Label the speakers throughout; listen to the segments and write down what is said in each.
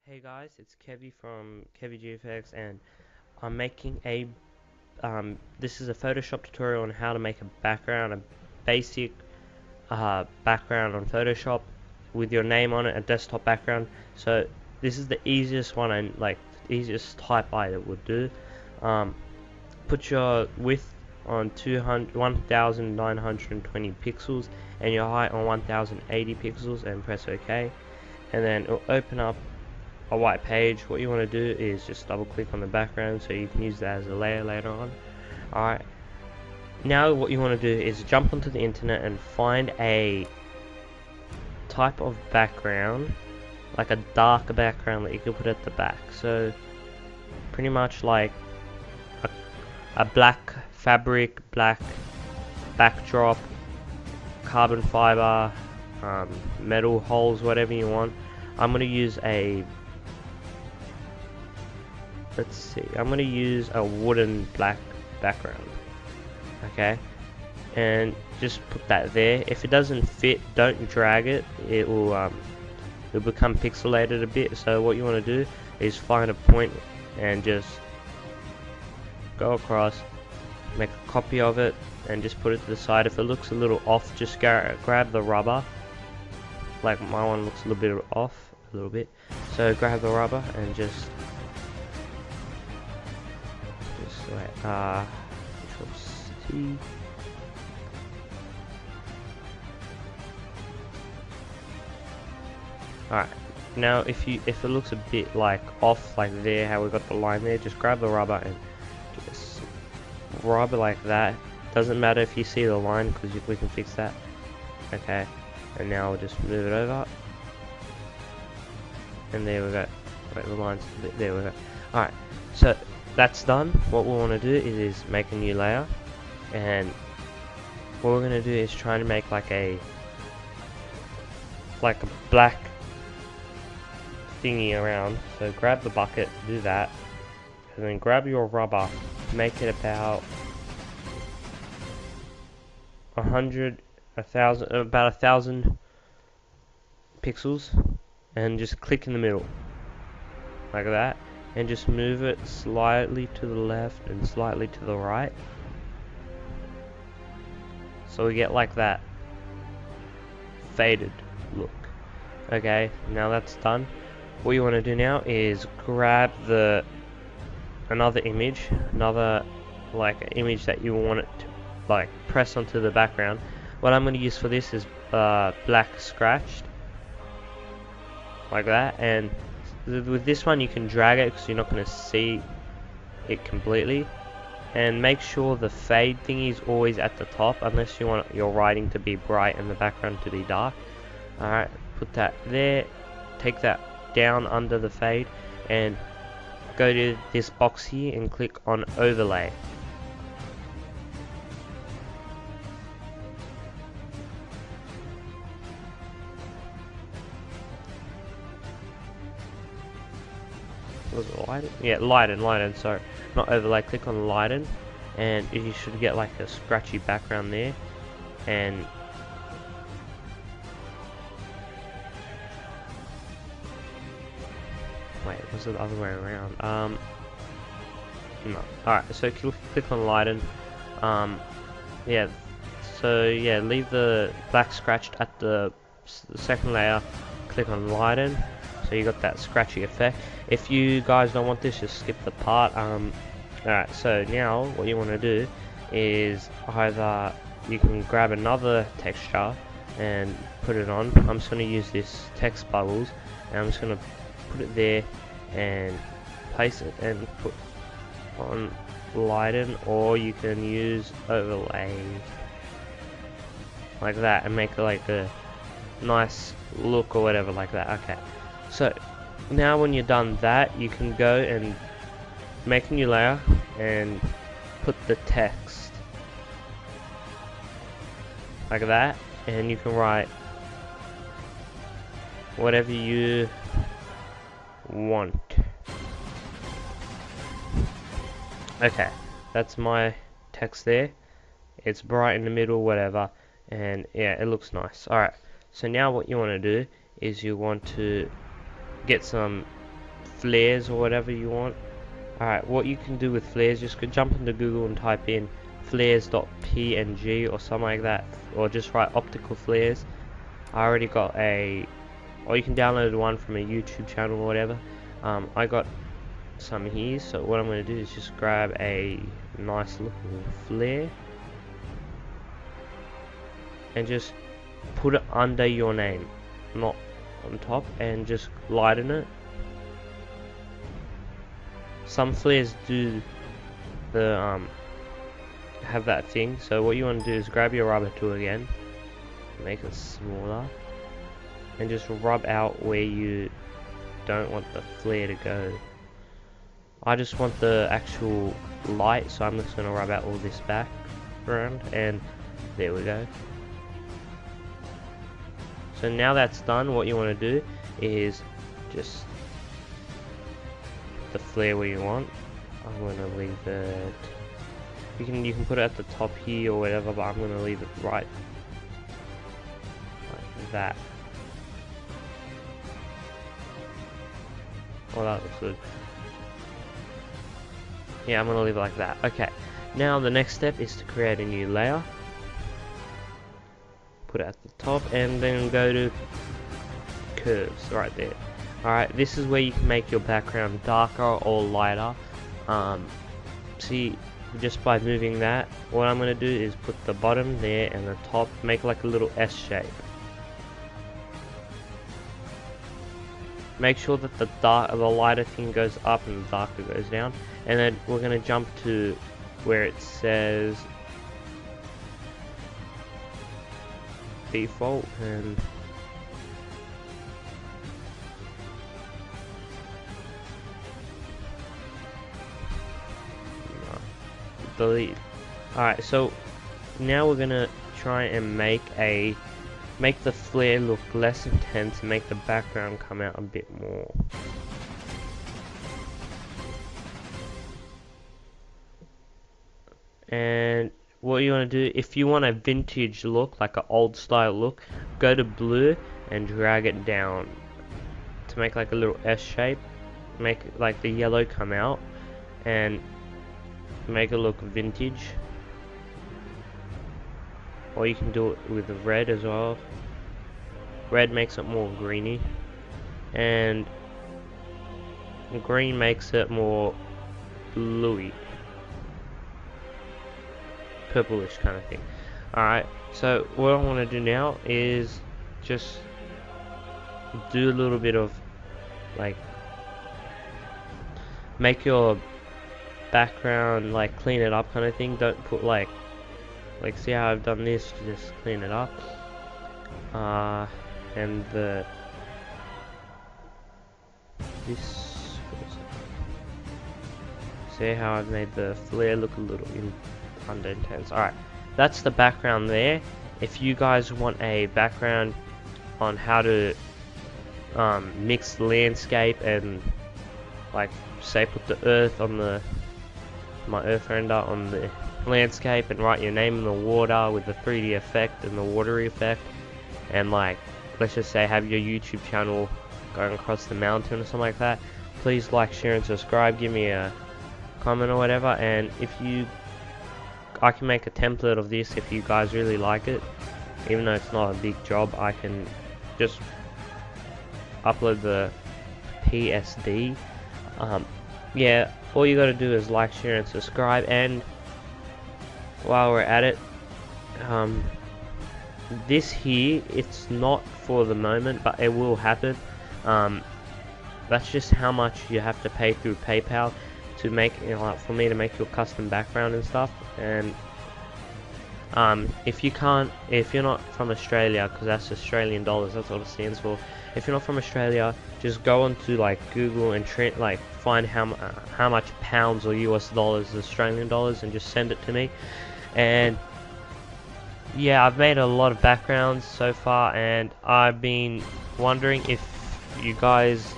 Speaker 1: Hey guys, it's Kevy from KevyGFX, and I'm making a this is a Photoshop tutorial on how to make a basic background on Photoshop with your name on it, a desktop background. So this is the easiest one, and like the easiest type I would do. Put your width on 1920 pixels and your height on 1080 pixels and press OK, and then it'll open up a white page. What you want to do is just double click on the background so you can use that as a layer later on. Alright, now what you want to do is jump onto the internet and find a type of background, like a darker background that you can put at the back. So pretty much like a black fabric, black backdrop, carbon fiber, metal holes, whatever you want. I'm going to use a I'm going to use a wooden black background, okay, and just put that there. If it doesn't fit, don't drag it, it'll become pixelated a bit. So what you want to do is find a point and just go across, make a copy of it and just put it to the side. If it looks a little off, just grab the rubber, like my one looks a little bit off, so grab the rubber and just Control C. Alright, now if it looks a bit like off, like there, how we got the line there, just grab the rubber and just rub it like that. Doesn't matter if you see the line, because we can fix that. Okay, and now we'll just move it over, and there we go. Wait, the line's there we go. Alright, so that's done. What we want to do is make a new layer, and what we're going to do is try to make like a black thingy around. So grab the bucket, do that, and then grab your rubber, make it about 100, 1000, about 1000 pixels, and just click in the middle like that, and just move it slightly to the left and slightly to the right, so we get like that faded look. Okay, now that's done. What you want to do now is grab another image that you want it to like press onto the background. What I'm going to use for this is black scratched, like that, and with this one you can drag it because you're not going to see it completely, and make sure the fade thingy is always at the top unless you want your writing to be bright and the background to be dark. Alright, put that there, take that down under the fade, and go to this box here and click on overlay. Was it lighten? Yeah, lighten, sorry, not overlay. Click on lighten, and you should get like a scratchy background there, and wait, was it the other way around? No. Alright, so click on lighten. Yeah, so yeah, leave the black scratched at the second layer, click on lighten, so you got that scratchy effect. If you guys don't want this, just skip the part. Alright, so now what you want to do is either you can grab another texture and put it on. I'm just going to use this text bubbles, and I'm just going to put it there and place it and put on lighten, or you can use overlay like that and make it like a nice look or whatever like that. Okay, so now when you're done that, you can go and make a new layer and put the text like that, and you can write whatever you want. Okay, that's my text there. It's bright in the middle, whatever, and yeah, it looks nice. Alright, so now what you want to do is you want to get some flares or whatever you want. Alright, what you can do with flares, just go jump into Google and type in flares.png or something like that, or just write optical flares. I already got or you can download one from a YouTube channel or whatever. I got some here, so what I'm going to do is just grab a nice looking flare and just put it under your name, not on top, and just lighten it. Some flares do the have that thing, so what you want to do is grab your rubber tool again, make it smaller, and just rub out where you don't want the flare to go. I just want the actual light, so I'm just going to rub out all this background, and there we go. So now that's done, what you want to do is just the flare where you want. I'm going to leave it, you can put it at the top here or whatever, but I'm going to leave it right like that. Oh, that looks good. Yeah, I'm going to leave it like that. Okay, now the next step is to create a new layer. Put it at the top and then go to curves right there. Alright, this is where you can make your background darker or lighter. See, just by moving that, what I'm going to do is put the bottom there and the top, make like a little S shape. Make sure that the lighter thing goes up and the darker goes down. And then we're going to jump to where it says default and delete. Alright, so now we're gonna try and make the flare look less intense and make the background come out a bit more. And what you want to do, if you want a vintage look, like an old style look, go to blue and drag it down to make like a little S shape, make like the yellow come out and make it look vintage. Or you can do it with the red as well. Red makes it more greeny, and green makes it more bluey, purplish kind of thing. Alright, so what I want to do now is just do a little bit of like make your background like clean it up kind of thing. Don't put like see how I've done this, just clean it up. And see how I've made the flare look a little under intense. Alright, that's the background there. If you guys want a background on how to mix landscape and like say put the earth on my earth render on the landscape and write your name in the water with the 3D effect and the watery effect, and like let's just say have your YouTube channel going across the mountain or something like that, please like, share and subscribe, give me a comment or whatever, and I can make a template of this if you guys really like it. Even though it's not a big job, I can just upload the PSD. Yeah, all you gotta do is like, share and subscribe. And while we're at it, this here, it's not for the moment, but it will happen. That's just how much you have to pay through PayPal to make, like for me to make your custom background and stuff. And if you're not from Australia, because that's Australian dollars, that's what it stands for. If you're not from Australia, just go onto like Google and find how much pounds or US dollars, Australian dollars, and just send it to me. And yeah, I've made a lot of backgrounds so far, and I've been wondering if you guys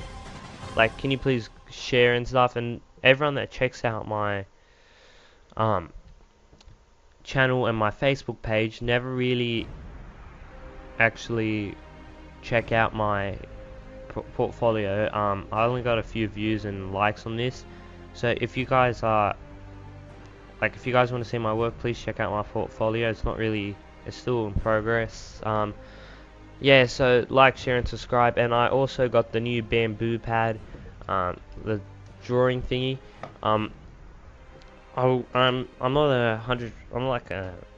Speaker 1: like, can you please share and stuff. And everyone that checks out my channel and my Facebook page never really actually check out my portfolio. I only got a few views and likes on this, so if you guys are if you guys want to see my work, please check out my portfolio. It's still in progress. Yeah, so like, share, and subscribe. And I also got the new bamboo pad, the drawing thingy. I'm not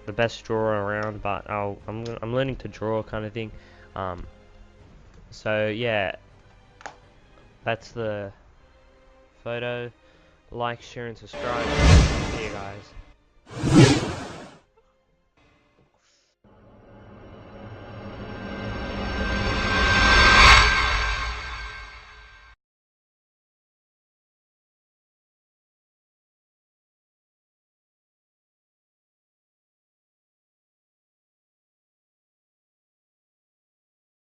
Speaker 1: the best drawer around, but I'm learning to draw, kind of thing. So yeah, that's the photo. Like, share, and subscribe. See you guys.